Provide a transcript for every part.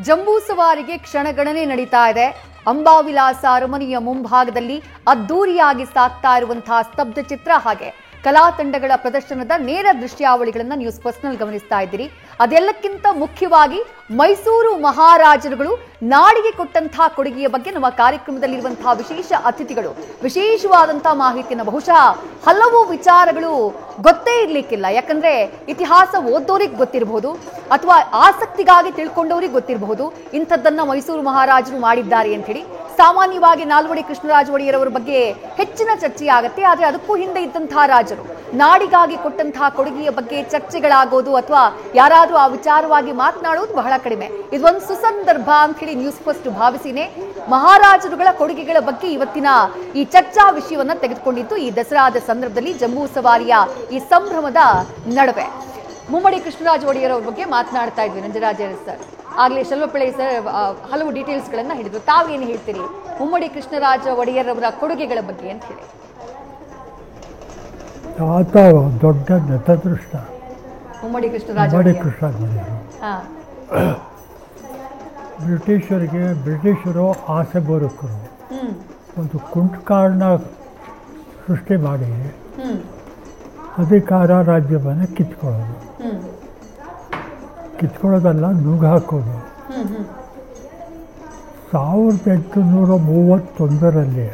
ಜಂಬೂ ಸವಾರಿಗೆ ಕ್ಷಣಗಣನೆ ನಡೀತಾ ಇದೆ. ಅಂಬಾವಿಲಾಸ ಅರಮನೆಯ ಮುಂಭಾಗದಲ್ಲಿ ಅದ್ದೂರಿಯಾಗಿ ಸಾಗ್ತಾ ಇರುವಂತಹ ಸ್ತಬ್ಧ ಚಿತ್ರ ಹಾಗೆ ಕಲಾ ತಂಡಗಳ ಪ್ರದರ್ಶನದ ನೇರ ದೃಶ್ಯಾವಳಿಗಳನ್ನು ನ್ಯೂಸ್ ಪರ್ಸನಲ್ ಗಮನಿಸ್ತಾ ಇದ್ದೀರಿ. ಅದೆಲ್ಲಕ್ಕಿಂತ ಮುಖ್ಯವಾಗಿ ಮೈಸೂರು ಮಹಾರಾಜರುಗಳು ನಾಡಿಗೆ ಕೊಟ್ಟಂತಹ ಕೊಡುಗೆಯ ಬಗ್ಗೆ ನಮ್ಮ ಕಾರ್ಯಕ್ರಮದಲ್ಲಿರುವಂತಹ ವಿಶೇಷ ಅತಿಥಿಗಳು ವಿಶೇಷವಾದಂತಹ ಮಾಹಿತಿಯನ್ನು ಬಹುಶಃ ಹಲವು ವಿಚಾರಗಳು ಗೊತ್ತೇ ಇರ್ಲಿಕ್ಕಿಲ್ಲ. ಯಾಕಂದ್ರೆ ಇತಿಹಾಸ ಓದೋರಿಗೆ ಗೊತ್ತಿರಬಹುದು ಅಥವಾ ಆಸಕ್ತಿಗಾಗಿ ತಿಳ್ಕೊಂಡವ್ರಿಗೆ ಗೊತ್ತಿರಬಹುದು ಇಂಥದ್ದನ್ನ ಮೈಸೂರು ಮಹಾರಾಜರು ಮಾಡಿದ್ದಾರೆ ಅಂತ ಹೇಳಿ. ಸಾಮಾನ್ಯವಾಗಿ ನಾಲ್ವಡಿ ಕೃಷ್ಣರಾಜ ಒಡೆಯರ್ ಅವರ ಬಗ್ಗೆ ಹೆಚ್ಚಿನ ಚರ್ಚೆ ಆಗುತ್ತೆ. ಆದರೆ ಅದಕ್ಕೂ ಹಿಂದೆ ಇದ್ದಂತಹ ರಾಜರು ನಾಡಿಗಾಗಿ ಕೊಟ್ಟಂತಹ ಕೊಡುಗೆಯ ಬಗ್ಗೆ ಚರ್ಚೆಗಳಾಗೋದು ಅಥವಾ ಯಾರಾದರೂ ಆ ವಿಚಾರವಾಗಿ ಮಾತನಾಡೋದು ಬಹಳ ಕಡಿಮೆ. ಇದೊಂದು ಸುಸಂದರ್ಭ ಅಂತ ಹೇಳಿ ನ್ಯೂಸ್ ಫಸ್ಟ್ ಭಾವಿಸಿನೇ ಮಹಾರಾಜರುಗಳ ಕೊಡುಗೆಗಳ ಬಗ್ಗೆ ಇವತ್ತಿನ ಈ ಚರ್ಚಾ ವಿಷಯವನ್ನ ತೆಗೆದುಕೊಂಡಿದ್ದು. ಈ ದಸರಾದ ಸಂದರ್ಭದಲ್ಲಿ ಜಂಬೂ ಸವಾರಿಯ ಈ ಸಂಭ್ರಮದ ನಡುವೆ ಮುಮ್ಮಡಿ ಕೃಷ್ಣರಾಜ ಒಡೆಯರ್ ಅವ್ರ ಬಗ್ಗೆ ಮಾತನಾಡ್ತಾ ಇದ್ವಿ ನಂಜರಾಜ ಸರ್. ಆಗ್ಲೇ ಶೆಲ್ವಪಿಳ್ಳೆ ಸರ್ ಹಲವು ಡೀಟೇಲ್ಸ್ಗಳನ್ನ ಹೇಳಿದ್ರು. ತಾವೇನು ಹೇಳ್ತೀರಿ ಮುಮ್ಮಡಿ ಕೃಷ್ಣರಾಜ ಒಡೆಯರ್ ಅವರ ಕೊಡುಗೆಗಳ ಬಗ್ಗೆ ಅಂತ ಹೇಳಿ? ಆತ ದೊಡ್ಡ ನತದೃಷ್ಟ ಮುಮ್ಮಡಿ ಕೃಷ್ಣರಾಜ ಬ್ರಿಟಿಷರು ಆಸೆ ಬೋರಕರು ಒಂದು ಕುಂಟಕಾರನ ಸೃಷ್ಟಿ ಮಾಡಿ ಅಧಿಕಾರ ರಾಜ್ಯವನ್ನು ಕಿತ್ಕೊಳ್ಳೋದಲ್ಲ ನುಗ್ಗ ಹಾಕೋದು. 1831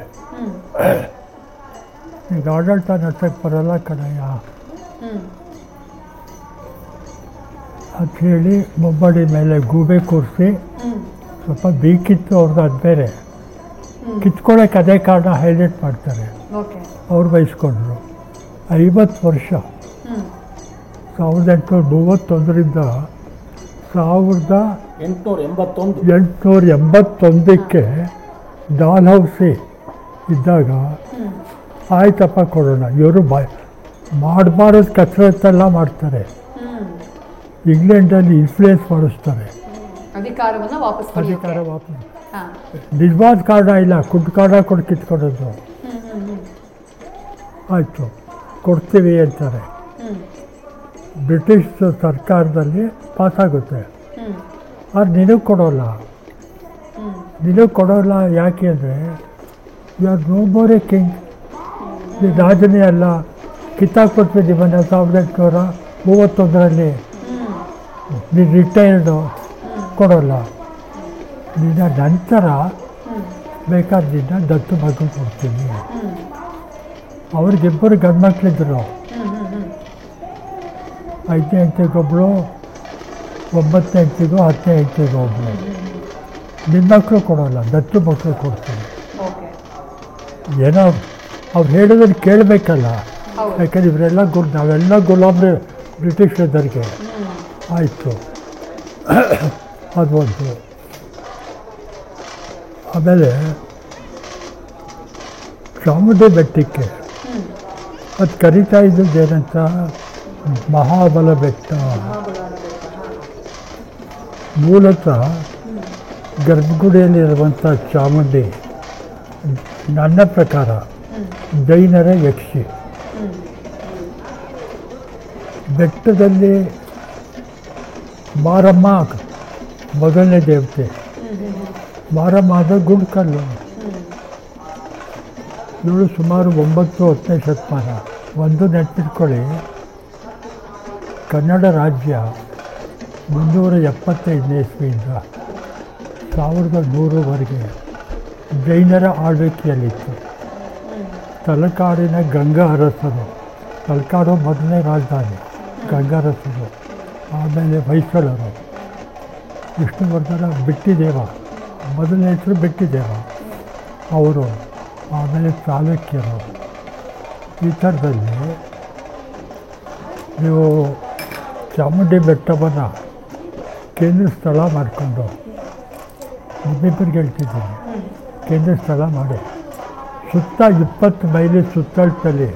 ಈಗ ಆಡಳಿತ ನಡೆಸಕ್ಕೆ ಬರಲ್ಲ ಕಣಯ್ಯ ಅಂಥೇಳಿ ಮುಮ್ಮಡಿ ಮೇಲೆ ಗೂಬೆ ಕೂರಿಸಿ ಸ್ವಲ್ಪ ಬೀಕಿತ್ತು ಅವ್ರದ್ದು. ಅದು ಬೇರೆ ಕಿತ್ಕೊಳ್ಳೋಕೆ ಅದೇ ಕಾರಣ ಹೈಲೈಟ್ ಮಾಡ್ತಾರೆ. ಅವ್ರು ಬಯಸ್ಕೊಂಡ್ರು 50 ವರ್ಷ 1831ರಿಂದ 1881ಕ್ಕೆ ಡಾಲ್ ಹೌಸಿ ಇದ್ದಾಗ ಆಯ್ತಪ್ಪ ಕೊಡೋಣ. ಇವರು ಮಾಡಬಾರದು ಕಸರತ್ತೆಲ್ಲ ಮಾಡ್ತಾರೆ. ಇಂಗ್ಲೆಂಡಲ್ಲಿ ಇನ್ಫ್ಲೂಯೆನ್ಸ್ ಮಾಡಿಸ್ತಾರೆ. ಅಧಿಕಾರ ವಾಪಸ್ ನಿಜವಾದ ಕಾರಣ ಇಲ್ಲ, ಕಾರಣ ಕೊಟ್ಟು ಕಿತ್ಕೊಳ್ಳೋದು. ಆಯಿತು ಕೊಡ್ತೀವಿ ಅಂತಾರೆ. ಬ್ರಿಟಿಷ್ ಸರ್ಕಾರದಲ್ಲಿ ಪಾಸಾಗುತ್ತೆ. ಆದ್ರೆ ನಿನಗೆ ಕೊಡೋಲ್ಲ. ಯಾಕೆ ಅಂದರೆ you are no more a king. ಈ ರಾಜನೇ ಅಲ್ಲ, ಕಿತ್ತಾಕ್ಬಿಟ್ವಿ ನಿಮ್ಮನ್ನು 1831 ನೀನು ರಿಟೈರ್ಡು. ಕೊಡೋಲ್ಲ. ನಿನ್ನ ನಂತರ ಬೇಕಾದ್ರೆ ನಿನ್ನ ದತ್ತು ಮಗು ಕೊಡ್ತೀನಿ. ಅವ್ರಿಗಿಬ್ಬರು ಗಂಡ್ಮಕ್ಳಿದ್ರು. 5ನೇ ಹೆಂಡತಿಗೊಬ್ಬಳು, 9ನೇ ಹೆಂಡತಿಗೂ 10ನೇ ಹೆಂಡತಿಗೂ ಒಬ್ಬಳು. ನಿನ್ನ ಮಕ್ಕಳು ಕೊಡೋಲ್ಲ, ದತ್ತು ಮಕ್ಕಳು ಕೊಡ್ತೀನಿ. ಏನೋ ಅವ್ರು ಹೇಳಿದ್ರೆ ಕೇಳಬೇಕಲ್ಲ. ಯಾಕಂದ್ರೆ ಇವರೆಲ್ಲ ನಾವೆಲ್ಲ ಗುಲಾಮ್ರೆ ಬ್ರಿಟಿಷರಿಗೆ. ಆಯಿತು ಅದು ಒಂದು. ಆಮೇಲೆ ಚಾಮುಂಡಿ ಬೆಟ್ಟಕ್ಕೆ ಅದು ಕರೀತಾ ಇದ್ದದ್ದು ಏನಂತ ಮಹಾಬಲ ಬೆಟ್ಟ. ಮೂಲತಃ ಗರ್ಭಗುಡಿಯಲ್ಲಿರುವಂಥ ಚಾಮುಂಡಿ ನನ್ನ ಪ್ರಕಾರ ಜೈನರ ಯಕ್ಷಿ. ಬೆಟ್ಟದಲ್ಲಿ ಮಾರಮ್ಮ ಮೊದಲನೇ ದೇವತೆ. ಮಾರಮ್ಮ ಆದ ಗುಂಡ್ಕಲ್ಲು. ಇವಳು ಸುಮಾರು 9-10ನೇ ಶತಮಾನ. ಒಂದು ನೆನಪಿಟ್ಕೊಳ್ಳಿ, ಕನ್ನಡ ರಾಜ್ಯ 375ನೇ ಇಸ್ವಿಯಿಂದ 1100ವರೆಗೆ ಜೈನರ ಆಳ್ವಿಕೆಯಲ್ಲಿತ್ತು. ತಲಕಾಡಿನ ಗಂಗಾ ಅರಸರು, ತಲಕಾಡು ಮೊದಲನೇ ರಾಜಧಾನಿ, ಗಂಗಾ ಅರಸರು. ಆಮೇಲೆ ಹೊಯ್ಸಳರು, ವಿಷ್ಣುವರ್ಧನ ಬಿಟ್ಟಿದೇವ, ಮೊದಲನೇ ಹೆಸರು ಬಿಟ್ಟಿದೇವ ಅವರು. ಆಮೇಲೆ ಚಾಲುಕ್ಯರು. ಈ ಥರದಲ್ಲಿ ನೀವು ಚಾಮುಂಡಿ ಬೆಟ್ಟವನ್ನು ಕೇಂದ್ರ ಸ್ಥಳ ಮಾಡಿಕೊಂಡು, ನಿಮ್ಮಿಬ್ಬರಿಗೆ ಹೇಳ್ತಿದ್ದೀನಿ, ಕೇಂದ್ರ ಸ್ಥಳ ಮಾಡಿ ಸುತ್ತ 20 ಮೈಲಿ ಸುತ್ತಳತಲ್ಲಿ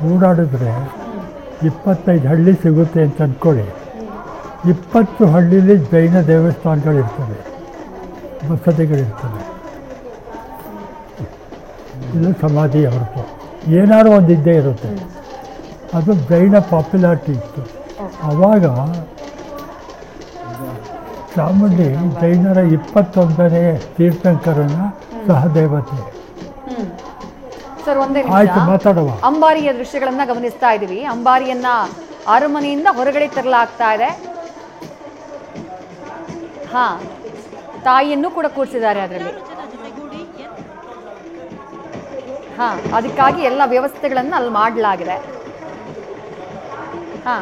ಓಡಾಡಿದ್ರೆ 25 ಹಳ್ಳಿ ಸಿಗುತ್ತೆ ಅಂತ ಅಂದ್ಕೊಳ್ಳಿ. 20 ಹಳ್ಳಿಲಿ ಜೈನ ದೇವಸ್ಥಾನಗಳಿರ್ತವೆ, ಬಸದಿಗಳಿರ್ತವೆ, ಇಲ್ಲ ಸಮಾಧಿ ಅವ್ರದ್ದು ಏನಾದ್ರು ಒಂದು ಇದ್ದೇ ಇರುತ್ತೆ. ಅದು ಜೈನ ಪಾಪ್ಯುಲಾರಿಟಿ ಇತ್ತು. ಆವಾಗ ಚಾಮುಂಡಿ ಜೈನರ 21ನೇ ತೀರ್ಥಂಕರನ ಸಹದೇವತೆ. ಸರ್ ಒಂದೇ ಆಯ್ತು, ಮಾತಾಡುವ. ಅಂಬಾರಿಯ ದೃಶ್ಯಗಳನ್ನ ಗಮನಿಸ್ತಾ ಇದೀವಿ. ಅಂಬಾರಿಯನ್ನ ಅರಮನೆಯಿಂದ ಹೊರಗಡೆ ತರಲಾಗ್ತಾ ಇದೆ. ಹಾ, ತಾಯಿಯನ್ನು ಕೂಡ ಕೂರಿಸಿದ್ದಾರೆ ಅದರಲ್ಲಿ. ಹಾ, ಅದಕ್ಕಾಗಿ ಎಲ್ಲ ವ್ಯವಸ್ಥೆಗಳನ್ನ ಅಲ್ಲಿ ಮಾಡಲಾಗಿದೆ. ಹಾ,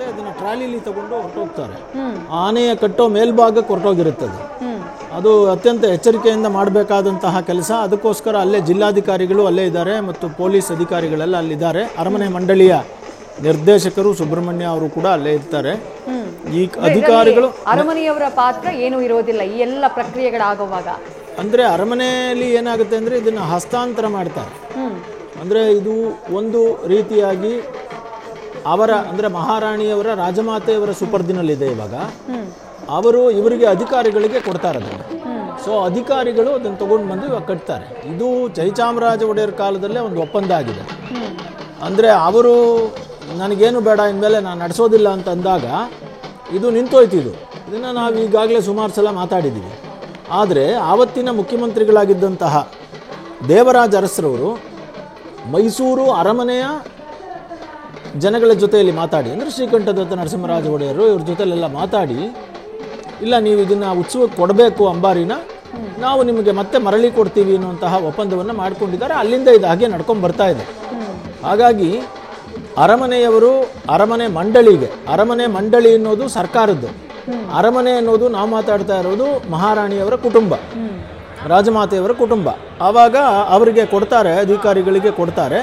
ಅದನ್ನ ಟ್ರಾಲಿಲಿ ತಗೊಂಡು ಹೊರಟೋಗ್ತಾರೆ. ಆನೆಯ ಕಟ್ಟೋ ಮೇಲ್ಭಾಗಕ್ಕೆ ಹೊರಟೋಗಿರುತ್ತದೆ. ಅದು ಅತ್ಯಂತ ಎಚ್ಚರಿಕೆಯಿಂದ ಮಾಡಬೇಕಾದಂತಹ ಕೆಲಸ. ಅದಕ್ಕೋಸ್ಕರ ಅಲ್ಲೇ ಜಿಲ್ಲಾಧಿಕಾರಿಗಳು ಅಲ್ಲೇ ಇದ್ದಾರೆ ಮತ್ತು ಪೊಲೀಸ್ ಅಧಿಕಾರಿಗಳೆಲ್ಲ ಅಲ್ಲಿದ್ದಾರೆ. ಅರಮನೆ ಮಂಡಳಿಯ ನಿರ್ದೇಶಕರು ಸುಬ್ರಹ್ಮಣ್ಯ ಅವರು ಕೂಡ ಅಲ್ಲೇ ಇರ್ತಾರೆ. ಈ ಅಧಿಕಾರಿಗಳು ಅರಮನೆಯವರ ಪಾತ್ರ ಏನೂ ಇರೋದಿಲ್ಲ ಈ ಎಲ್ಲ ಪ್ರಕ್ರಿಯೆಗಳಾಗುವಾಗ. ಅಂದ್ರೆ ಅರಮನೆಯಲ್ಲಿ ಏನಾಗುತ್ತೆ ಅಂದ್ರೆ ಇದನ್ನ ಹಸ್ತಾಂತರ ಮಾಡ್ತಾರೆ. ಅಂದ್ರೆ ಇದು ಒಂದು ರೀತಿಯಾಗಿ ಅವರ ಅಂದ್ರೆ ಮಹಾರಾಣಿಯವರ ರಾಜಮಾತೆಯವರ ಸುಪರ್ದಿನಲ್ಲಿದೆ ಇವಾಗ. ಅವರು ಇವರಿಗೆ ಅಧಿಕಾರಿಗಳಿಗೆ ಕೊಡ್ತಾರೆ ಅದನ್ನು. ಸೊ ಅಧಿಕಾರಿಗಳು ಅದನ್ನು ತಗೊಂಡು ಬಂದು ಇವಾಗ ಕಟ್ತಾರೆ. ಇದು ಜಯಚಾಮರಾಜ ಒಡೆಯರ್ ಕಾಲದಲ್ಲೇ ಒಂದು ಒಪ್ಪಂದ ಆಗಿದೆ. ಅಂದರೆ ಅವರು ನನಗೇನು ಬೇಡ ಇನ್ಮೇಲೆ ನಾನು ನಡೆಸೋದಿಲ್ಲ ಅಂತ ಅಂದಾಗ ಇದು ನಿಂತೋಯ್ತು. ಇದನ್ನು ನಾವು ಈಗಾಗಲೇ ಸುಮಾರು ಸಲ ಮಾತಾಡಿದ್ದೀವಿ. ಆದರೆ ಆವತ್ತಿನ ಮುಖ್ಯಮಂತ್ರಿಗಳಾಗಿದ್ದಂತಹ ದೇವರಾಜ ಅರಸರವರು ಮೈಸೂರು ಅರಮನೆಯ ಜನಗಳ ಜೊತೆಯಲ್ಲಿ ಮಾತಾಡಿ, ಅಂದರೆ ಶ್ರೀಕಂಠದತ್ತ ನರಸಿಂಹರಾಜ ಒಡೆಯರು ಇವ್ರ ಜೊತೆಲೆಲ್ಲ ಮಾತಾಡಿ, ಇಲ್ಲ ನೀವು ಇದನ್ನು ಉತ್ಸವಕ್ಕೆ ಕೊಡಬೇಕು ಅಂಬಾರಿನ, ನಾವು ನಿಮಗೆ ಮತ್ತೆ ಮರಳಿ ಕೊಡ್ತೀವಿ ಅನ್ನುವಂತಹ ಒಪ್ಪಂದವನ್ನು ಮಾಡಿಕೊಂಡಿದ್ದಾರೆ. ಅಲ್ಲಿಂದ ಇದು ಹಾಗೆ ನಡ್ಕೊಂಡು ಬರ್ತಾ ಇದೆ. ಹಾಗಾಗಿ ಅರಮನೆಯವರು ಅರಮನೆ ಮಂಡಳಿಗೆ, ಅರಮನೆ ಮಂಡಳಿ ಅನ್ನೋದು ಸರ್ಕಾರದ್ದು, ಅರಮನೆ ಅನ್ನೋದು ನಾವು ಮಾತಾಡ್ತಾ ಇರೋದು ಮಹಾರಾಣಿಯವರ ಕುಟುಂಬ, ರಾಜಮಾತೆಯವರ ಕುಟುಂಬ. ಆವಾಗ ಅವರಿಗೆ ಕೊಡ್ತಾರೆ, ಅಧಿಕಾರಿಗಳಿಗೆ ಕೊಡ್ತಾರೆ,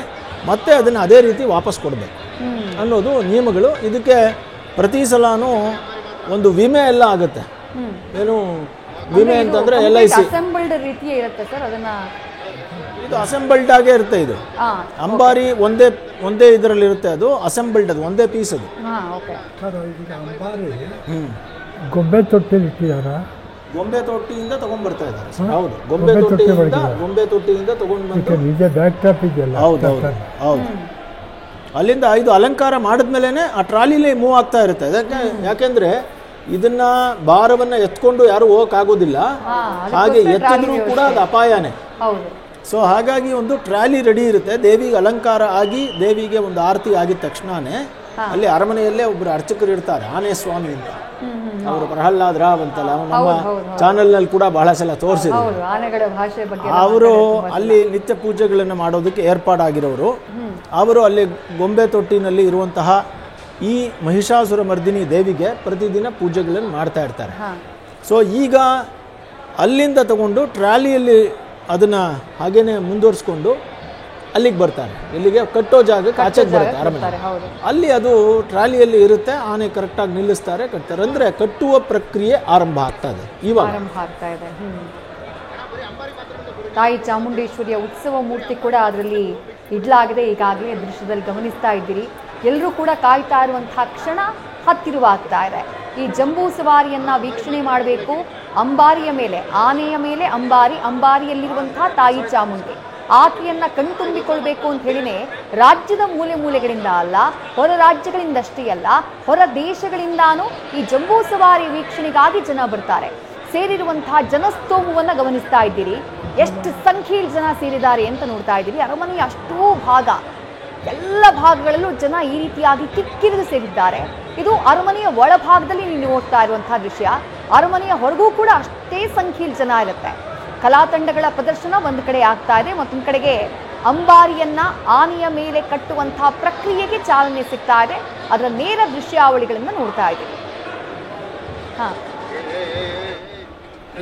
ಮತ್ತೆ ಅದನ್ನು ಅದೇ ರೀತಿ ವಾಪಸ್ ಕೊಡಬೇಕು ಅನ್ನೋದು ನಿಯಮಗಳು. ಇದಕ್ಕೆ ಪ್ರತಿ ಸಲನೂ ಒಂದು ವಿಮೆ ಎಲ್ಲ ಆಗುತ್ತೆ. ಏನು ವಿಮೆ ಅಂತಂದ್ರೆ LIC ಅಸೆಂಬಲ್ಡ್ ರೀತಿಯೇ ಇರುತ್ತೆ ಸರ್. ಅದನ್ನ ಇದು ಅಸೆಂಬಲ್ಡ್ ಆಗೇ ಇರುತ್ತೆ. ಇದು ಅಂಬಾರಿ ಒಂದೇ ಇದರಲ್ಲಿ ಇರುತ್ತೆ. ಅದು ಅಸೆಂಬಲ್ಡ್, ಅದು ಒಂದೇ ಪೀಸ್. ಅದು ಅಂಬಾರಿ ಗೊಂಬೆ ತೊಟ್ಟಿಲಿ ಇಟ್ಟಿದಾರ. ಗೊಂಬೆ ತೊಟ್ಟಿಯಿಂದ ತಗೊಂಡ್ಬರ್ತಾ ಇದ್ದಾರೆ. ಹೌದು, ಗೊಂಬೆ ತೊಟ್ಟಿಯಿಂದ ತಗೊಂಡು ಬಂದು ನಿಜ ಬ್ಯಾಕ್ ಟಾಪ್ ಇದೆಯಲ್ಲ. ಹೌದು. ಅಲ್ಲಿಂದ ಇದು ಅಲಂಕಾರ ಮಾಡಿದ್ಮೇಲೆ ಆ ಟ್ರಾಲಿಲಿ ಮೂವ್ ಆಗ್ತಾ ಇರುತ್ತೆ. ಯಾಕೆಂದ್ರೆ ಇದನ್ನ ಭಾರವನ್ನ ಎತ್ಕೊಂಡು ಯಾರು ಹೋಗಕ್ಕಾಗೋದಿಲ್ಲ. ಹಾಗೆ ಎತ್ತಿದ್ರೂ ಕೂಡ ಅದು ಅಪಾಯನೇ. ಸೊ ಹಾಗಾಗಿ ಒಂದು ಟ್ರಾಲಿ ರೆಡಿ ಇರುತ್ತೆ. ದೇವಿಗೆ ಅಲಂಕಾರ ಆಗಿ ದೇವಿಗೆ ಒಂದು ಆರತಿ ಆಗಿದ ತಕ್ಷಣನೇ ಅಲ್ಲಿ ಅರಮನೆಯಲ್ಲೇ ಒಬ್ರು ಅರ್ಚಕರು ಇರ್ತಾರೆ, ಆನೆ ಸ್ವಾಮಿ ಅಂತ. ಅವರು ಪ್ರಹ್ಲಾದ್ ರಾವ್ ಅಂತಲ್ಲ, ನಮ್ಮ ಚಾನೆಲ್ ನಲ್ಲಿ ಕೂಡ ಬಹಳ ಸಲ ತೋರಿಸಿದ್ರು. ಅವರು ಅಲ್ಲಿ ನಿತ್ಯ ಪೂಜೆಗಳನ್ನು ಮಾಡೋದಕ್ಕೆ ಏರ್ಪಾಡಾಗಿರೋರು. ಅವರು ಅಲ್ಲಿ ಗೊಂಬೆ ತೊಟ್ಟಿನಲ್ಲಿ ಇರುವಂತಹ ಈ ಮಹಿಷಾಸುರ ಮರ್ದಿನಿ ದೇವಿಗೆ ಪ್ರತಿದಿನ ಪೂಜೆಗಳನ್ನು ಮಾಡ್ತಾ ಇರ್ತಾರೆ. ಸೊ ಈಗ ಅಲ್ಲಿಂದ ತಗೊಂಡು ಟ್ರಾಲಿಯಲ್ಲಿ ಅದನ್ನ ಹಾಗೇನೆ ಮುಂದುವರಿಸ್ಕೊಂಡು ಅಲ್ಲಿಗೆ ಬರ್ತಾರೆ. ಇಲ್ಲಿಗೆ ಕಟ್ಟೋ ಜಾಗಕ್ಕೆ ಆಚೆಗೆ ಬರುತ್ತೆ ಅರಮನೆ. ಅಲ್ಲಿ ಅದು ಟ್ರಾಲಿಯಲ್ಲಿ ಇರುತ್ತೆ. ಆನೆ ಕರೆಕ್ಟಾಗಿ ನಿಲ್ಲಿಸ್ತಾರೆ, ಕಟ್ತಾರೆ. ಅಂದ್ರೆ ಕಟ್ಟುವ ಪ್ರಕ್ರಿಯೆ ಆರಂಭ ಆಗ್ತಾ ಇದೆ ಇವಾಗ. ತಾಯಿ ಚಾಮುಂಡೇಶ್ವರಿಯ ಉತ್ಸವ ಮೂರ್ತಿ ಕೂಡ ಅದರಲ್ಲಿ ಇಡ್ಲಾಗಿದೆ. ಈಗಾಗಲೇ ದೃಶ್ಯದಲ್ಲಿ ಗಮನಿಸ್ತಾ ಇದ್ದೀರಿ. ಎಲ್ಲರೂ ಕೂಡ ಕಾಯ್ತಾ ಇರುವಂತಹ ಕ್ಷಣ ಹತ್ತಿರವಾಗ್ತಾ ಇದೆ. ಈ ಜಂಬೂ ಸವಾರಿಯನ್ನ ವೀಕ್ಷಣೆ ಮಾಡಬೇಕು. ಅಂಬಾರಿಯ ಮೇಲೆ, ಆನೆಯ ಮೇಲೆ ಅಂಬಾರಿ, ಅಂಬಾರಿಯಲ್ಲಿರುವಂತಹ ತಾಯಿ ಚಾಮುಂಡಿ, ಆಕೆಯನ್ನ ಕಣ್ತುಂಬಿಕೊಳ್ಬೇಕು ಅಂತ ಹೇಳಿನೇ ರಾಜ್ಯದ ಮೂಲೆ ಮೂಲೆಗಳಿಂದ ಅಲ್ಲ, ಹೊರ ರಾಜ್ಯಗಳಿಂದಷ್ಟೇ ಅಲ್ಲ, ಹೊರ ದೇಶಗಳಿಂದಾನು ಈ ಜಂಬೂ ಸವಾರಿ ವೀಕ್ಷಣೆಗಾಗಿ ಜನ ಬರ್ತಾರೆ. ಸೇರಿರುವಂತಹ ಜನಸ್ತೋಮವನ್ನ ಗಮನಿಸ್ತಾ ಇದ್ದೀರಿ. ಎಷ್ಟು ಸಂಖ್ಯೆಯಲ್ಲಿ ಜನ ಸೇರಿದ್ದಾರೆ ಅಂತ ನೋಡ್ತಾ ಇದ್ದೀರಿ. ಅರಮನೆಯ ಅಷ್ಟೂ ಭಾಗ, ಎಲ್ಲ ಭಾಗಗಳಲ್ಲೂ ಜನ ಈ ರೀತಿಯಾಗಿ ಕಿಕ್ಕಿರಿದು ಸೇರಿದ್ದಾರೆ. ಇದು ಅರಮನೆಯ ಒಳಭಾಗದಲ್ಲಿ ನೀವು ನೋಡ್ತಾ ಇರುವಂತಹ ದೃಶ್ಯ. ಅರಮನೆಯ ಹೊರಗೂ ಕೂಡ ಅಷ್ಟೇ ಸಂಖ್ಯೆಯಲ್ಲಿ ಜನ ಇರುತ್ತೆ. ಕಲಾ ತಂಡಗಳ ಪ್ರದರ್ಶನ ಒಂದು ಕಡೆ ಆಗ್ತಾ ಇದೆ, ಮತ್ತೊಂದು ಕಡೆಗೆ ಅಂಬಾರಿಯನ್ನ ಆನೆಯ ಮೇಲೆ ಕಟ್ಟುವಂತಹ ಪ್ರಕ್ರಿಯೆಗೆ ಚಾಲನೆ ಸಿಗ್ತಾ ಇದೆ. ಅದರ ನೇರ ದೃಶ್ಯಾವಳಿಗಳನ್ನು ನೋಡ್ತಾ ಇದ್ದೀವಿ.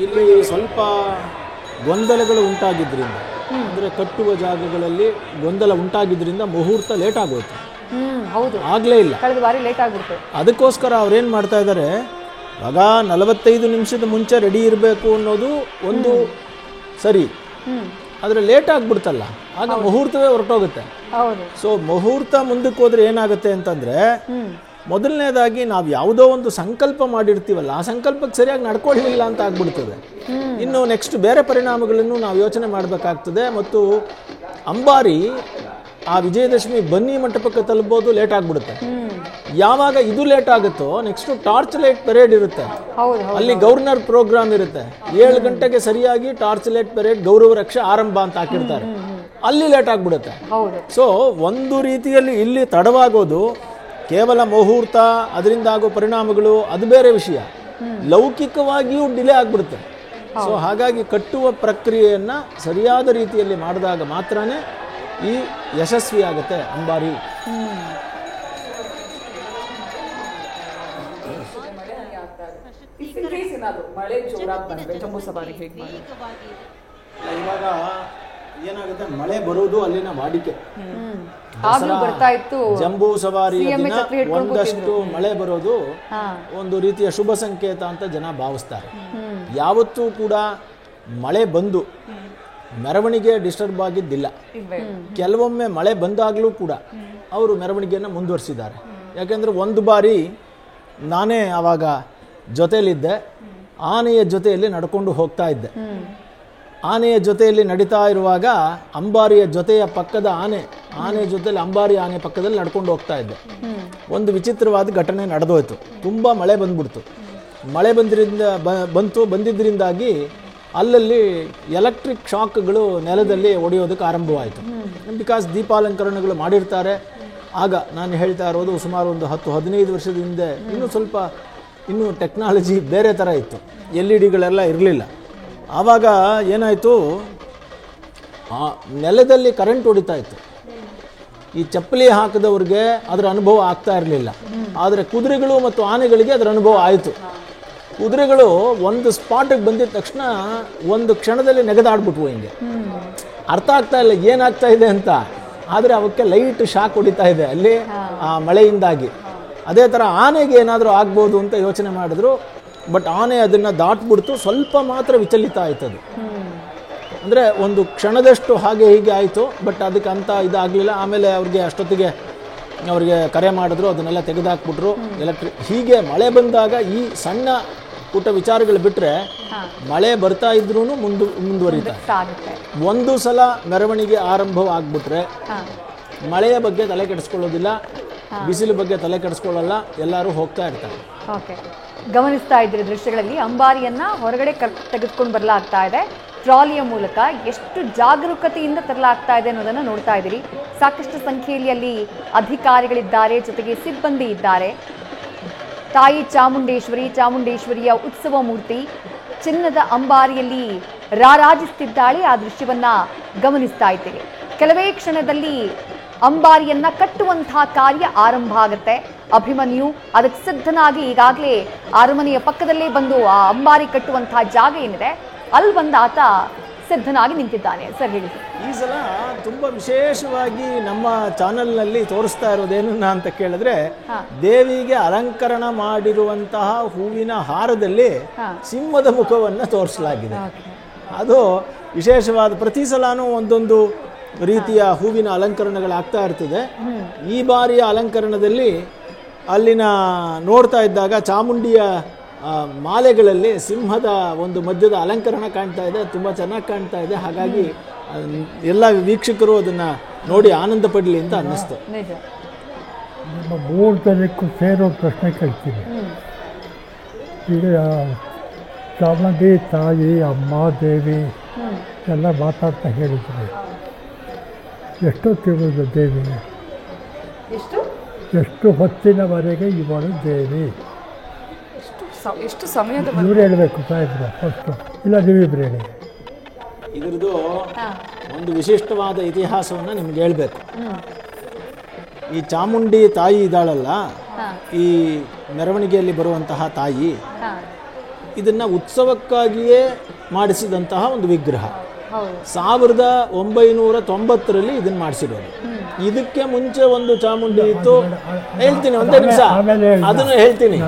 ಇಲ್ಲಿ ಸ್ವಲ್ಪ ಗೊಂದಲಗಳು ಉಂಟಾಗಿದ್ರಿಂದ, ಅಂದ್ರೆ ಕಟ್ಟುವ ಜಾಗಗಳಲ್ಲಿ ಗೊಂದಲ ಉಂಟಾಗಿದ್ರಿಂದ ಮುಹೂರ್ತ ಲೇಟ್ ಆಗೋಯ್ತು. ಹೌದು, ಆಗ್ಲೇ ಇಲ್ಲ, ಕಳೆದ ಬಾರಿ ಲೇಟ್ ಆಗ್ಬಿಡ್ತು. ಅದಕ್ಕೋಸ್ಕರ ಅವ್ರೇನ್ ಮಾಡ್ತಾ ಇದ್ದಾರೆ, ಆಗ 45 ನಿಮಿಷದ ಮುಂಚೆ ರೆಡಿ ಇರಬೇಕು ಅನ್ನೋದು ಒಂದು ಸರಿ, ಆದ್ರೆ ಲೇಟ್ ಆಗ್ಬಿಡ್ತಲ್ಲ, ಆಗ ಮುಹೂರ್ತವೇ ಹೊರಟೋಗುತ್ತೆ. ಸೊ ಮುಹೂರ್ತ ಮುಂದಕ್ಕೆ ಹೋದ್ರೆ ಏನಾಗುತ್ತೆ ಅಂತಂದ್ರೆ, ಮೊದಲನೇದಾಗಿ ನಾವು ಯಾವುದೋ ಒಂದು ಸಂಕಲ್ಪ ಮಾಡಿರ್ತೀವಲ್ಲ, ಆ ಸಂಕಲ್ಪಕ್ಕೆ ಸರಿಯಾಗಿ ನಡ್ಕೊಳ್ಳಿಲ್ಲ ಅಂತ ಆಗ್ಬಿಡ್ತದೆ. ಇನ್ನು ನೆಕ್ಸ್ಟ್ ಬೇರೆ ಪರಿಣಾಮಗಳನ್ನು ನಾವು ಯೋಚನೆ ಮಾಡಬೇಕಾಗ್ತದೆ. ಮತ್ತು ಅಂಬಾರಿ ಆ ವಿಜಯದಶಮಿ ಬನ್ನಿ ಮಂಟಪಕ್ಕೆ ತಲುಪೋದು ಲೇಟ್ ಆಗ್ಬಿಡುತ್ತೆ. ಯಾವಾಗ ಇದು ಲೇಟ್ ಆಗುತ್ತೋ ನೆಕ್ಸ್ಟ್ ಟಾರ್ಚ್ ಲೈಟ್ ಪೆರೇಡ್ ಇರುತ್ತೆ, ಅಲ್ಲಿ ಗವರ್ನರ್ ಪ್ರೋಗ್ರಾಮ್ ಇರುತ್ತೆ. 7 ಗಂಟೆಗೆ ಸರಿಯಾಗಿ ಟಾರ್ಚ್ ಲೈಟ್ ಪೆರೇಡ್ ಗೌರವ ರಕ್ಷೆ ಆರಂಭ ಅಂತ ಹಾಕಿರ್ತಾರೆ, ಅಲ್ಲಿ ಲೇಟ್ ಆಗ್ಬಿಡುತ್ತೆ. ಸೊ ಒಂದು ರೀತಿಯಲ್ಲಿ ಇಲ್ಲಿ ತಡವಾಗೋದು ಕೇವಲ ಮುಹೂರ್ತ, ಅದರಿಂದ ಆಗೋ ಪರಿಣಾಮಗಳು ಅದು ಬೇರೆ ವಿಷಯ, ಲೌಕಿಕವಾಗಿಯೂ ಡಿಲೇ ಆಗ್ಬಿಡುತ್ತೆ. ಸೊ ಹಾಗಾಗಿ ಕಟ್ಟುವ ಪ್ರಕ್ರಿಯೆಯನ್ನ ಸರಿಯಾದ ರೀತಿಯಲ್ಲಿ ಮಾಡಿದಾಗ ಮಾತ್ರನೇ ಈ ಯಶಸ್ವಿ ಆಗುತ್ತೆ ಅಂಬಾರಿ. ಇವಾಗ ಏನಾಗುತ್ತೆ, ಮಳೆ ಬರುವುದು ಅಲ್ಲಿನ ವಾಡಿಕೆ. ಜಂಬೂ ಸವಾರಿ ಒಂದಷ್ಟು ಮಳೆ ಬರೋದು ಒಂದು ರೀತಿಯ ಶುಭ ಸಂಕೇತ ಅಂತ ಜನ ಭಾವಿಸ್ತಾರೆ. ಯಾವತ್ತೂ ಕೂಡ ಮಳೆ ಬಂದು ಮೆರವಣಿಗೆ ಡಿಸ್ಟರ್ಬ್ ಆಗಿದ್ದಿಲ್ಲ. ಕೆಲವೊಮ್ಮೆ ಮಳೆ ಬಂದಾಗಲೂ ಕೂಡ ಅವರು ಮೆರವಣಿಗೆಯನ್ನು ಮುಂದುವರಿಸಿದ್ದಾರೆ. ಯಾಕೆಂದರೆ ಒಂದು ಬಾರಿ ನಾನೇ ಆವಾಗ ಜೊತೆಯಲ್ಲಿದ್ದೆ, ಆನೆಯ ಜೊತೆಯಲ್ಲಿ ನಡ್ಕೊಂಡು ಹೋಗ್ತಾ ಇದ್ದೆ. ಆನೆಯ ಜೊತೆಯಲ್ಲಿ ನಡೀತಾ ಇರುವಾಗ ಅಂಬಾರಿಯ ಜೊತೆಯ ಪಕ್ಕದ ಆನೆ ಜೊತೆಯಲ್ಲಿ ಅಂಬಾರಿ ಆನೆ ಪಕ್ಕದಲ್ಲಿ ನಡ್ಕೊಂಡು ಹೋಗ್ತಾ ಇದ್ದೆ. ಒಂದು ವಿಚಿತ್ರವಾದ ಘಟನೆ ನಡೆದೋಯ್ತು. ತುಂಬ ಮಳೆ ಬಂದ್ಬಿಡ್ತು. ಮಳೆ ಬಂದಿದ್ದರಿಂದಾಗಿ ಅಲ್ಲಲ್ಲಿ ಎಲೆಕ್ಟ್ರಿಕ್ ಶಾಕ್ಗಳು ನೆಲದಲ್ಲಿ ಒಡೆಯೋದಕ್ಕೆ ಆರಂಭವಾಯಿತು. ಬಿಕಾಸ್ ದೀಪಾಲಂಕರಣಗಳು ಮಾಡಿರ್ತಾರೆ. ಆಗ ನಾನು ಹೇಳ್ತಾ ಇರೋದು ಸುಮಾರು ಒಂದು 10-15 ವರ್ಷದ ಹಿಂದೆ. ಇನ್ನೂ ಟೆಕ್ನಾಲಜಿ ಬೇರೆ ಥರ ಇತ್ತು, LED ಇರಲಿಲ್ಲ. ಆವಾಗ ಏನಾಯಿತು, ನೆಲದಲ್ಲಿ ಕರೆಂಟ್ ಹೊಡಿತಾ ಇತ್ತು. ಈ ಚಪ್ಪಲಿ ಹಾಕಿದವ್ರಿಗೆ ಅದರ ಅನುಭವ ಆಗ್ತಾ ಇರಲಿಲ್ಲ, ಆದರೆ ಕುದುರೆಗಳು ಮತ್ತು ಆನೆಗಳಿಗೆ ಅದರ ಅನುಭವ ಆಯಿತು. ಕುದುರೆಗಳು ಒಂದು ಸ್ಪಾಟಿಗೆ ಬಂದಿದ ತಕ್ಷಣ ಒಂದು ಕ್ಷಣದಲ್ಲಿ ನೆಗೆದಾಡ್ಬಿಟ್ವು. ಹಿಂಗೆ ಅರ್ಥ ಆಗ್ತಾ ಇಲ್ಲ ಏನಾಗ್ತಾ ಇದೆ ಅಂತ, ಆದರೆ ಅವಕ್ಕೆ ಲೈಟ್ ಶಾಕ್ ಹೊಡಿತಾ ಇದೆ ಅಲ್ಲಿ ಆ ಮಳೆಯಿಂದಾಗಿ. ಅದೇ ಥರ ಆನೆಗೆ ಏನಾದರೂ ಆಗ್ಬೋದು ಅಂತ ಯೋಚನೆ ಮಾಡಿದ್ರು. ಬಟ್ ಆನೆ ಅದನ್ನು ದಾಟ್ಬಿಡ್ತು. ಸ್ವಲ್ಪ ಮಾತ್ರ ವಿಚಲಿತ ಆಯ್ತದು, ಅಂದರೆ ಒಂದು ಕ್ಷಣದಷ್ಟು ಹಾಗೆ ಹೀಗೆ ಆಯಿತು. ಬಟ್ ಅದಕ್ಕೆ ಅಂತ ಇದಾಗಲಿಲ್ಲ. ಆಮೇಲೆ ಅವ್ರಿಗೆ ಕರೆ ಮಾಡಿದ್ರು, ಅದನ್ನೆಲ್ಲ ತೆಗೆದುಹಾಕ್ಬಿಟ್ರು ಎಲೆಕ್ಟ್ರಿಕ್. ಹೀಗೆ ಮಳೆ ಬಂದಾಗ ಈ ಸಣ್ಣ ಪುಟ್ಟ ವಿಚಾರಗಳು ಬಿಟ್ಟರೆ ಮಳೆ ಬರ್ತಾ ಇದ್ರೂ ಮುಂದುವರಿತಾರೆ. ಒಂದು ಸಲ ಮೆರವಣಿಗೆ ಆರಂಭವಾಗ್ಬಿಟ್ರೆ ಮಳೆಯ ಬಗ್ಗೆ ತಲೆ ಕೆಡಿಸ್ಕೊಳ್ಳೋದಿಲ್ಲ, ಬಿಸಿಲು ಬಗ್ಗೆ ತಲೆ ಕೆಡಿಸ್ಕೊಳ್ಳಲ್ಲ, ಎಲ್ಲರೂ ಹೋಗ್ತಾ ಇರ್ತಾರೆ. ಗಮನಿಸ್ತಾ ಇದ್ದೀರಿ ದೃಶ್ಯಗಳಲ್ಲಿ ಅಂಬಾರಿಯನ್ನ ಹೊರಗಡೆ ತೆಗೆದುಕೊಂಡು ಬರಲಾಗ್ತಾ ಇದೆ. ಟ್ರಾಲಿಯ ಮೂಲಕ ಎಷ್ಟು ಜಾಗರೂಕತೆಯಿಂದ ತರಲಾಗ್ತಾ ಇದೆ ಅನ್ನೋದನ್ನು ನೋಡ್ತಾ ಇದ್ದೀರಿ. ಸಾಕಷ್ಟು ಸಂಖ್ಯೆಯಲ್ಲಿ ಅಲ್ಲಿ ಅಧಿಕಾರಿಗಳಿದ್ದಾರೆ, ಜೊತೆಗೆ ಸಿಬ್ಬಂದಿ ಇದ್ದಾರೆ. ತಾಯಿ ಚಾಮುಂಡೇಶ್ವರಿಯ ಉತ್ಸವ ಮೂರ್ತಿ ಚಿನ್ನದ ಅಂಬಾರಿಯಲ್ಲಿ ರಾರಾಜಿಸುತ್ತಿದ್ದಾಳೆ. ಆ ದೃಶ್ಯವನ್ನ ಗಮನಿಸ್ತಾ ಇದ್ದೀರಿ. ಕೆಲವೇ ಕ್ಷಣದಲ್ಲಿ ಅಂಬಾರಿಯನ್ನ ಕಟ್ಟುವಂತಹ ಕಾರ್ಯ ಆರಂಭ ಆಗುತ್ತೆ. ಅಭಿಮನ್ಯು ಅದಕ್ಕೆ ಸಿದ್ಧನಾಗಿ ಈಗಾಗಲೇ ಅರಮನೆಯ ಪಕ್ಕದಲ್ಲೇ ಬಂದು ಆ ಅಂಬಾರಿ ಕಟ್ಟುವಂತಹ ಜಾಗ ಏನಿದೆ ಅಲ್ಲಿ ಬಂದು ಆತ ಸಿದ್ಧನಾಗಿ ನಿಂತಿದ್ದಾನೆ. ಸರ್ ಹೇಳಿ. ಈ ಸಲ ತುಂಬಾ ವಿಶೇಷವಾಗಿ ನಮ್ಮ ಚಾನೆಲ್ನಲ್ಲಿ ತೋರಿಸ್ತಾ ಇರೋದೇನನ್ನ ಅಂತ ಕೇಳಿದ್ರೆ, ದೇವಿಗೆ ಅಲಂಕರಣ ಮಾಡಿರುವಂತಹ ಹೂವಿನ ಹಾರದಲ್ಲಿ ಸಿಂಹದ ಮುಖವನ್ನು ತೋರಿಸಲಾಗಿದೆ. ಅದು ವಿಶೇಷವಾದ. ಪ್ರತಿ ಸಲಾನೂ ಒಂದೊಂದು ರೀತಿಯ ಹೂವಿನ ಅಲಂಕರಣಗಳಾಗ್ತಾ ಇರ್ತದೆ. ಈ ಬಾರಿಯ ಅಲಂಕರಣದಲ್ಲಿ ಅಲ್ಲಿನ ನೋಡ್ತಾ ಇದ್ದಾಗ ಚಾಮುಂಡಿಯ ಮಾಲೆಗಳಲ್ಲಿ ಸಿಂಹದ ಒಂದು ಮಧ್ಯದ ಅಲಂಕರಣ ಕಾಣ್ತಾ ಇದೆ. ತುಂಬ ಚೆನ್ನಾಗಿ ಕಾಣ್ತಾ ಇದೆ. ಹಾಗಾಗಿ ಎಲ್ಲ ವೀಕ್ಷಕರು ಅದನ್ನು ನೋಡಿ ಆನಂದ ಪಡಲಿ ಅಂತ ಅನ್ನಿಸ್ತು. ನಿಮ್ಮ 3 ಜನಕ್ಕೂ ಸೇರೋ ಪ್ರಶ್ನೆ ಕೇಳ್ತೀನಿ. ಈಗ ಚಾಮುಂಡಿ ತಾಯಿ, ಅಮ್ಮ, ದೇವಿ ಎಲ್ಲ ಮಾತಾಡ್ತಾ ಹೇಳಿದ್ರು. ಎಷ್ಟೊತ್ತಿರುವುದು ದೇವಿ? ಎಷ್ಟು ಹೊತ್ತಿನವರೆಗೆ ಇವಳು ದೇವಿ? ಎಷ್ಟು ಸಮಯದ ಇವ್ರು ಹೇಳಬೇಕು ಸಾಹೇಬ್ರು ಫಸ್ಟು, ಇಲ್ಲ ನೀವಿಬ್ರು ಹೇಳಿ. ಇದ್ರದ್ದು ಒಂದು ವಿಶಿಷ್ಟವಾದ ಇತಿಹಾಸವನ್ನು ನಿಮ್ಗೆ ಹೇಳ್ಬೇಕು. ಈ ಚಾಮುಂಡಿ ತಾಯಿ ಇದ್ದಾಳಲ್ಲ, ಈ ಮೆರವಣಿಗೆಯಲ್ಲಿ ಬರುವಂತಹ ತಾಯಿ, ಇದನ್ನ ಉತ್ಸವಕ್ಕಾಗಿಯೇ ಮಾಡಿಸಿದಂತಹ ಒಂದು ವಿಗ್ರಹ. 1990ರಲ್ಲಿ ಇದನ್ನ ಮಾಡಿಸಿರೋದು. ಇದಕ್ಕೆ ಮುಂಚೆ ಒಂದು ಚಾಮುಂಡಿ ಇತ್ತು. ಹೇಳ್ತೀನಿ, ಒಂದೇ ನಿಮಿಷ, ಅದನ್ನು ಹೇಳ್ತೀನಿ.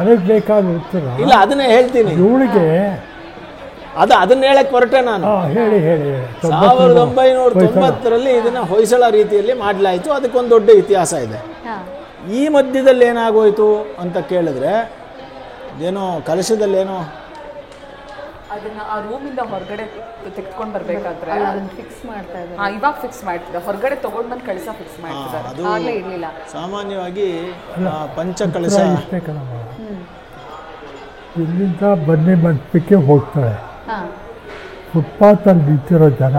ಇಲ್ಲ, ಅದನ್ನೇ ಹೇಳ್ತೀನಿ. ಅದನ್ನ ಹೇಳಕ್ ಹೊರಟೆ ನಾನು. 1990ರಲ್ಲಿ ಇದನ್ನ ಹೊಯ್ಸಳ ರೀತಿಯಲ್ಲಿ ಮಾಡಲಾಯಿತು. ಅದಕ್ಕೊಂದು ದೊಡ್ಡ ಇತಿಹಾಸ ಇದೆ. ಈ ಮಧ್ಯದಲ್ಲಿ ಏನಾಗೋಯ್ತು ಅಂತ ಕೇಳಿದ್ರೆ, ಏನೋ ಕಲಶದಲ್ಲೇನೋ ಅದನ್ನ ಆ ರೂಮಿಂದ ಹೊರಗಡೆ ತೆಗೆದುಕೊಂಡು ಬರ್ಬೇಕಾದ್ರೆ ಅದನ್ನ ಫಿಕ್ಸ್ ಮಾಡ್ತಾ ಇದ್ದಾರೆ. ಇವಾಗ ಫಿಕ್ಸ್ ಮಾಡ್ತಿದ್ದಾರೆ, ಹೊರಗಡೆ ತಗೊಂಡ್ ಬಂದು ಕಳಸ ಫಿಕ್ಸ್ ಮಾಡ್ತಿದ್ದಾರೆ. ಅದು ಆಗ್ಲೇ ಇರ್ಲಿಲ್ಲ. ಸಾಮಾನ್ಯವಾಗಿ ಪಂಚಕಳಶ ಇಷ್ಟೇ ಕಣಮ್ಮ. ಇಲ್ಲಿಂದ ಬನ್ನಿ ಮಂಟಪಕ್ಕೆ ಹೋಗ್ತಾರೆ. ಹಾ. ಫುಟ್ಪಾತಲ್ಲಿ ನಿಂತಿರೋ ಜನ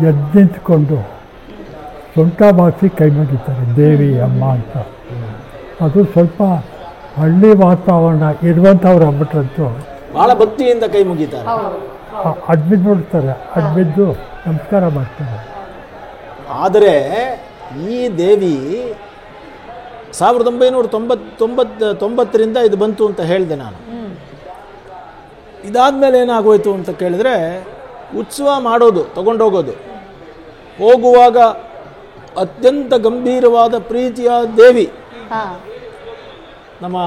ಎದ್ದು ನಿಂತ್ಕೊಂಡು ಸೊಂಟ ಬಾಸಿ ಕೈ ಮುಗಿತಾರೆ ದೇವಿ ಅಮ್ಮ ಅಂತ. ಅದು ಸ್ವಲ್ಪ ಹಳ್ಳಿ ವಾತಾವರಣ ಇರುವಂಥವ್ರು ಅಂದ್ಬಿಟ್ರಂತೂ ಬಹಳ ಭಕ್ತಿಯಿಂದ ಕೈ ಮುಗಿತಾರೆ. ಅಡ್ಬಿದ್ದು ಬಿಡ್ತಾರೆ, ಅಡ್ಬಿದ್ದು ನಮಸ್ಕಾರ ಮಾಡ್ತಾರೆ. ಆದರೆ ಈ ದೇವಿ 1999 ಇದು ಬಂತು ಅಂತ ಹೇಳಿದೆ ನಾನು. ಇದಾದ್ಮೇಲೆ ಏನಾಗೋಯ್ತು ಅಂತ ಕೇಳಿದ್ರೆ ಉತ್ಸವ ಮಾಡೋದು, ತಗೊಂಡೋಗೋದು, ಹೋಗುವಾಗ ಅತ್ಯಂತ ಗಂಭೀರವಾದ ಪ್ರೀತಿಯ ದೇವಿ. ಹಾ. ನಮ್ಮ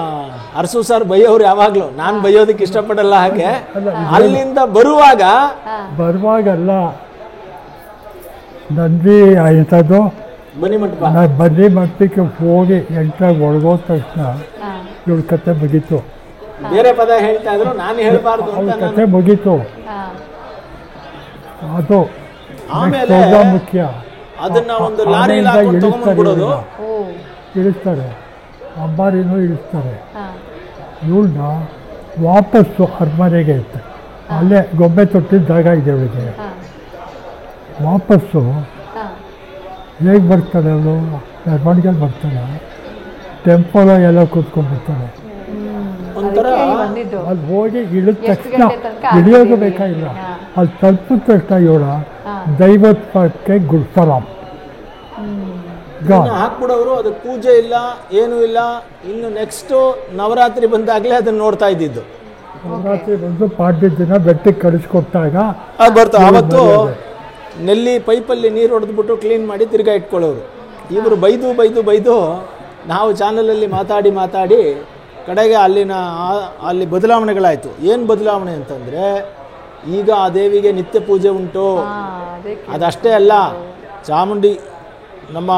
ಅರಸು ಸರ್ ಬೈಯೋರು ಯಾವಾಗಲೂ, ನಾನು ಬೈಯೋದಕ್ಕೆ ಇಷ್ಟಪಡಲ್ಲ. ಹಾಗೆ ಅಲ್ಲಿಂದ ಬರುವಾಗಲ್ಲ ನಂದಿ ಇಂಥದ್ದು ಬನ್ನಿ ಮಂಟಪ ಬನ್ನಿ ಮಂಟಪಕ್ಕೆ ಹೋಗಿ ಎಂಟ್ರಾಗಿ ಒಳಗೋದ ತಕ್ಷಣ ಇವಳ ಕತೆ ಮುಗೀತು. ಬೇರೆ ಪದ ಹೇಳ್ತಾ ಇದ್ರು, ನಾನು ಹೇಳಬಾರ್ದು ಅವಳ ಅಂತ. ಕತೆ ಮುಗೀತು. ಅದು ಆಮೇಲೆ ಮುಖ್ಯ. ಅದನ್ನ ಒಂದು ಲಾರಿ ತಗೊಂಡ್ಬಿಡೋದು, ಇಳಿಸ್ತಾರೆ, ಅಂಬಾರಿನೂ ಇಳಿಸ್ತಾರೆ. ಇವಳನ್ನ ವಾಪಸ್ಸು ಅರಮನೆಗೆ ಇರ್ತಾರೆ. ಅಲ್ಲೇ ಗೊಂಬೆ ತೊಟ್ಟಿದ್ದ ಜಾಗ ಇದೆ ಅವಳಿಗೆ. ವಾಪಸ್ಸು ಹೇಗೆ ಬರ್ತಾಳೆ ಅವಳು? ಮೆರವಣಿಗೆಯಲ್ಲಿ ಬರ್ತಾಳೆ, ಟೆಂಪಲ್ ಎಲ್ಲ ಕೂತ್ಕೊಂಡ್ಬಿಡ್ತಾಳೆ. ಒಂಥರ ಅಲ್ಲಿ ಹೋಗಿ ಇಳಿದ ತಕ್ಷಣ ಇಳಿಯೋದು ಬೇಕಾಗಿಲ್ಲ, ಅಲ್ಲಿ ತಲುಪಿದ ತಕ್ಷಣ ಇವಳ ದೈವತ್ವಕ್ಕೆ ಗುಡ್ಸಲಾಂ ಹಾಕ್ಬಿಡೋರು. ಅದಕ್ಕೆ ಪೂಜೆ ಇಲ್ಲ, ಏನೂ ಇಲ್ಲ. ಇನ್ನು ನೆಕ್ಸ್ಟ್ ನವರಾತ್ರಿ ಬಂದಾಗಲೇ ಅದನ್ನ ನೋಡ್ತಾ ಇದ್ದಿದ್ದು. ನವರಾತ್ರಿ ಬಂದು ಪಾಡ್ಯದ ದಿನ ಬೆಟ್ಟಕ್ಕೆ ಕಳಿಸ್ಕೊಟ್ಟಾಗ ಅದು ಬರ್ತಾ ಅವತ್ತು ನೆಲ್ಲಿ ಪೈಪಲ್ಲಿ ನೀರು ಹೊಡೆದ್ಬಿಟ್ಟು ಕ್ಲೀನ್ ಮಾಡಿ ತಿರ್ಗಾ ಇಟ್ಕೊಳ್ಳೋರು. ಇವರು ಬೈದು ನಾವು ಚಾನಲಲ್ಲಿ ಮಾತಾಡಿ ಕಡೆಗೆ ಅಲ್ಲಿ ಬದಲಾವಣೆಗಳಾಯಿತು. ಏನು ಬದಲಾವಣೆ ಅಂತಂದರೆ, ಈಗ ಆ ದೇವಿಗೆ ನಿತ್ಯ ಪೂಜೆ ಉಂಟು. ಅದಷ್ಟೇ ಅಲ್ಲ, ಚಾಮುಂಡಿ ನಮ್ಮ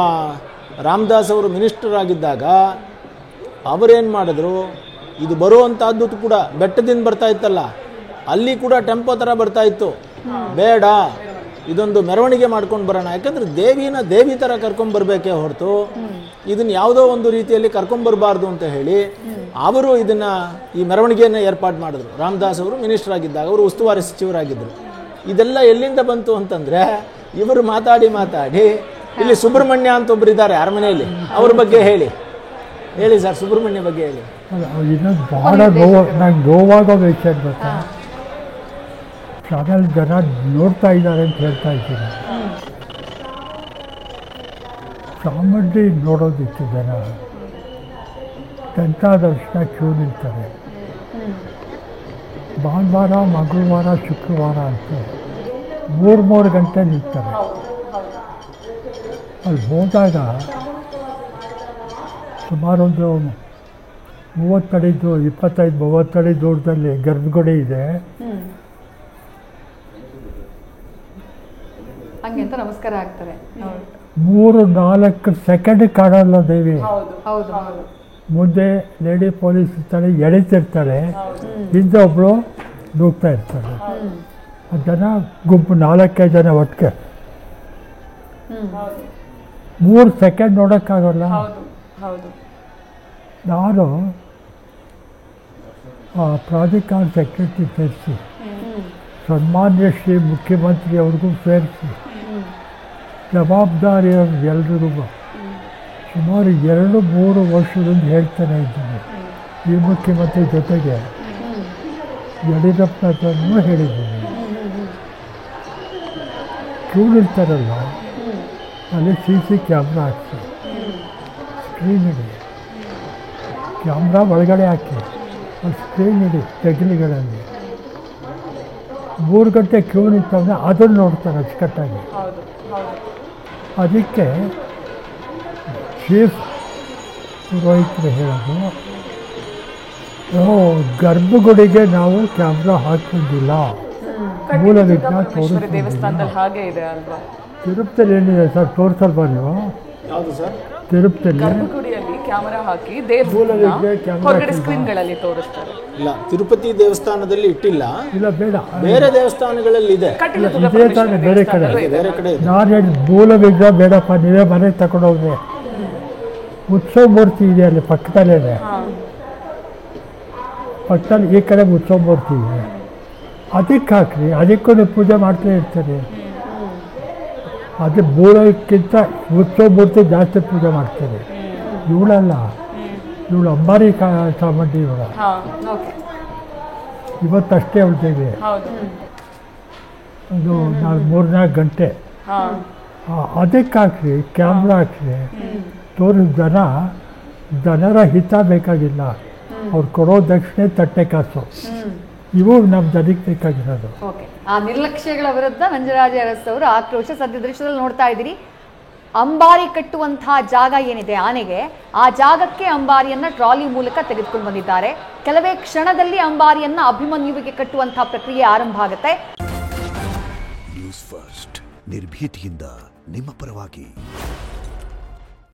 ರಾಮದಾಸ್ ಅವರು ಮಿನಿಸ್ಟರ್ ಆಗಿದ್ದಾಗ ಅವರೇನು ಮಾಡಿದ್ರು, ಇದು ಬರುವಂಥದ್ದು ಕೂಡ ಬೆಟ್ಟದಿಂದ ಬರ್ತಾ ಇತ್ತಲ್ಲ, ಅಲ್ಲಿ ಕೂಡ ಟೆಂಪೋ ಥರ ಬರ್ತಾ ಇತ್ತು. ಬೇಡ, ಇದೊಂದು ಮೆರವಣಿಗೆ ಮಾಡ್ಕೊಂಡು ಬರೋಣ. ಯಾಕಂದರೆ ದೇವಿ ಥರ ಕರ್ಕೊಂಬರ್ಬೇಕೇ ಹೊರತು ಇದನ್ನು ಯಾವುದೋ ಒಂದು ರೀತಿಯಲ್ಲಿ ಕರ್ಕೊಂಬರ್ಬಾರ್ದು ಅಂತ ಹೇಳಿ ಅವರು ಈ ಮೆರವಣಿಗೆಯನ್ನು ಏರ್ಪಾಡು ಮಾಡಿದ್ರು. ರಾಮದಾಸ್ ಅವರು ಮಿನಿಸ್ಟರ್ ಆಗಿದ್ದಾಗ ಅವರು ಉಸ್ತುವಾರಿ ಸಚಿವರಾಗಿದ್ದರು. ಇದೆಲ್ಲ ಎಲ್ಲಿಂದ ಬಂತು ಅಂತಂದರೆ, ಇವರು ಮಾತಾಡಿ ಇಲ್ಲಿ ಸುಬ್ರಹ್ಮಣ್ಯ ಅಂತ ಒಬ್ರು ಇದ್ದಾರೆ ಅರಮನೆಯಲ್ಲಿ, ಅವ್ರ ಬಗ್ಗೆ ಹೇಳಿ ಸರ್, ಸುಬ್ರಹ್ಮಣ್ಯ ಬಗ್ಗೆ ಹೇಳಿ. ಇನ್ನೊಂದು ಭಾಳ ನಂಗೆ ನೋವಾಗೋ ವಿಷಯ ಗೊತ್ತಾ, ಚಾನಲ್ ಜನ ನೋಡ್ತಾ ಇದ್ದಾರೆ ಅಂತ ಹೇಳ್ತಾ ಇದ್ದೀನಿ. ಚಾಮುಂಡಿ ನೋಡೋದಿತ್ತು ಜನ, ಗಂಟಾ ದರ್ಶನ ಕ್ಯೂ ನಿಲ್ತಾರೆ. ಭಾನುವಾರ, ಮಂಗಳವಾರ, ಶುಕ್ರವಾರ ಅಂತ 3 ಗಂಟೆ ನಿಲ್ತಾರೆ. ಅಲ್ಲಿ ಹೋದಾಗ ಸುಮಾರೊಂದು 30 ಅಡಿದು 25-30 ಅಡಿ ದೂರದಲ್ಲಿ ಗರ್ಭಗುಡಿ ಇದೆ. ಹಂಗೆ ಅಂತ ನಮಸ್ಕಾರ ಆಗ್ತಾರೆ. 3-4 ಸೆಕೆಂಡ್ ಕಾಣಲ್ಲ ದೇವಿ. ಹೌದು. ಮುಂದೆ ಲೇಡಿ ಪೊಲೀಸ್ ಇರ್ತಾಳೆ, ಎಳಿತಿರ್ತಾಳೆ, ಹಿಂದೆ ಒಬ್ಬಳು ನುಗ್ತಾ ಇರ್ತಾಳೆ. ಜನ ಗುಂಪು 4 ಜನ ಒಟ್ಟಿಗೆ 3 ಸೆಕೆಂಡ್ ನೋಡೋಕ್ಕಾಗಲ್ಲ. ನಾನು ಪ್ರಾಧಿಕಾರ ಸೆಕ್ರೆಟರಿ ಸೇರಿಸಿ, ಸನ್ಮಾನ್ಯ ಶ್ರೀ ಮುಖ್ಯಮಂತ್ರಿ ಅವ್ರಿಗೂ ಸೇರಿಸಿ, ಜವಾಬ್ದಾರಿಯವ್ರು ಎಲ್ರಿಗೂ ಸುಮಾರು 2-3 ವರ್ಷದಿಂದ ಹೇಳ್ತಾನೆ ಇದ್ದೀನಿ. ಈ ಮುಖ್ಯಮಂತ್ರಿ ಜೊತೆಗೆ ಯಡಿಯೂರಪ್ಪನೂ ಹೇಳಿದ್ದೀನಿ. ಕ್ಯೂ ಇರ್ತಾರಲ್ಲ, ಅಲ್ಲಿ CC ಕ್ಯಾಮ್ರಾ ಹಾಕಿ, ಸ್ಕ್ರೀನ್ ಇಡಿ, ಕ್ಯಾಮ್ರಾ ಒಳಗಡೆ ಹಾಕಿ, ಅಲ್ಲಿ ಸ್ಕ್ರೀನ್ ಇಡಿ, ತೆಗಿಲಿಗಳಲ್ಲಿ 3 ಗಂಟೆ ಕ್ಯೂ ನಿಂತಂದರೆ ಅದನ್ನು ನೋಡ್ತಾರೆ ಅಚ್ಚುಕಟ್ಟಾಗಿ. ಅದಕ್ಕೆ ಚೀಫ್ ಪುರೋಹಿತರು ಹೇಳೋದು, ಗರ್ಭಗುಡಿಗೆ ನಾವು ಕ್ಯಾಮ್ರಾ ಹಾಕೊಂಡಿಲ್ಲ, ಮೂಲ ವಿಜ್ಞಾನ ತೋರಿಸ್ತೀವಿ. ದೇವಸ್ಥಾನದಲ್ಲಿ ಹಾಗೆ ಇದೆ ಅಲ್ವಾ? ತಿರುಪತಿಯಲ್ಲಿ ಏನಿದೆ ಸರ್, ತೋರಿಸಲ್ವಾ ನೀವು? ಯಾವುದು ಸರ್? ತಿರುಪತಿಯಲ್ಲಿ ಗರ್ಭಗುಡಿಯಲ್ಲಿ ಕ್ಯಾಮೆರಾ ಹಾಕಿ ದೇವ್ರನ್ನ ಮೂಲವಿಗ್ರಹ camera ಹೊರಗಡೆ ಹಾಕಿಲ್ವಾ? ಸ್ಕ್ರೀನ್ಗಳಲ್ಲಿ ತೋರಿಸ್ತಾರೆ. ಇಲ್ಲ, ತಿರುಪತಿ ದೇವಸ್ಥಾನದಲ್ಲಿ ಇಟ್ಟಿಲ್ಲ, ಇಲ್ಲ ಬೇಡ, ಬೇರೆ ದೇವಸ್ಥಾನಗಳಲ್ಲಿ ಇದೆ. ಕಟೀಲು ಇದೇ ತಾನೇ ಬೇರೆ ಕಡೆ. ಬೇರೆ ಕಡೆ ಇದೆ. ನಾನು ಹೇಳಿ ಮೂಲ ವಿಗ್ರಹ ಬೇಡಪ್ಪ, ನೀವೇ ಮನೆಗೆ ತಗೊಂಡೋಗ್ರಿ. ಉತ್ಸವ ಮೂರ್ತಿ ಇದೆ ಅಲ್ಲಿ ಪಕ್ಕದಲ್ಲೇ, ಪಕ್ಕದಲ್ಲಿ ಈ ಕಡೆ ಉತ್ಸವ ಮೂರ್ತಿ ಇದೆ, ಅದಕ್ಕೆ ಹಾಕ್ರಿ, ಅದಕ್ಕೂ ನೀವು ಪೂಜೆ ಮಾಡ್ತಾ ಇರ್ತೀರಿ. ಅದು ಮೂಲಕ್ಕಿಂತ ಉತ್ಸವ ಮೂರ್ತಿ ಜಾಸ್ತಿ ಪೂಜೆ ಮಾಡ್ತಾರೆ. ಇವಳಲ್ಲ, ಇವಳು ಅಂಬಾರಿ ಚಾಮುಂಡಿ ಇವಳು. ಓಕೆ. ಇವತ್ತಷ್ಟೇ ಅವಳಿಗೆ ಹೌದು. ಒಂದು 3-4 ಗಂಟೆ. ಅದಕ್ಕೆ ಹಾಕ್ರಿ, ಕ್ಯಾಮ್ರಾ ಹಾಕ್ರಿ, ತೋರಿಸ್ ಜನರ ಹಿತ ಬೇಕಾಗಿಲ್ಲ, ಅವ್ರು ಕೊಡೋ ದಕ್ಷಿಣೆ ತಟ್ಟೆ ಕಾಸು, ಇವು ನಮ್ಮ ಜನಕ್ಕೆ ಬೇಕಾಗಿರೋದು. ಓಕೆ. ಆ ನಿರ್ಲಕ್ಷ್ಯಗಳ ವಿರುದ್ಧ ನಂಜರಾಜ ಅರಸ್ ಅವರು ಆಕ್ರೋಶ. ಸದ್ಯ ದೃಶ್ಯದಲ್ಲಿ ನೋಡ್ತಾ ಇದ್ದೀರಿ, ಅಂಬಾರಿ ಕಟ್ಟುವಂತಹ ಜಾಗ ಏನಿದೆ ಆನೆಗೆ, ಆ ಜಾಗಕ್ಕೆ ಅಂಬಾರಿಯನ್ನ ಟ್ರಾಲಿ ಮೂಲಕ ತೆಗೆದುಕೊಂಡು ಬಂದಿದ್ದಾರೆ. ಕೆಲವೇ ಕ್ಷಣದಲ್ಲಿ ಅಂಬಾರಿಯನ್ನ ಅಭಿಮನ್ಯುವಿಗೆ ಕಟ್ಟುವಂತಹ ಪ್ರಕ್ರಿಯೆ ಆರಂಭ ಆಗುತ್ತೆ. ನ್ಯೂಸ್ ಫಸ್ಟ್, ನಿರ್ಭೀತಿಯಿಂದ ನಿಮ್ಮ ಪರವಾಗಿ.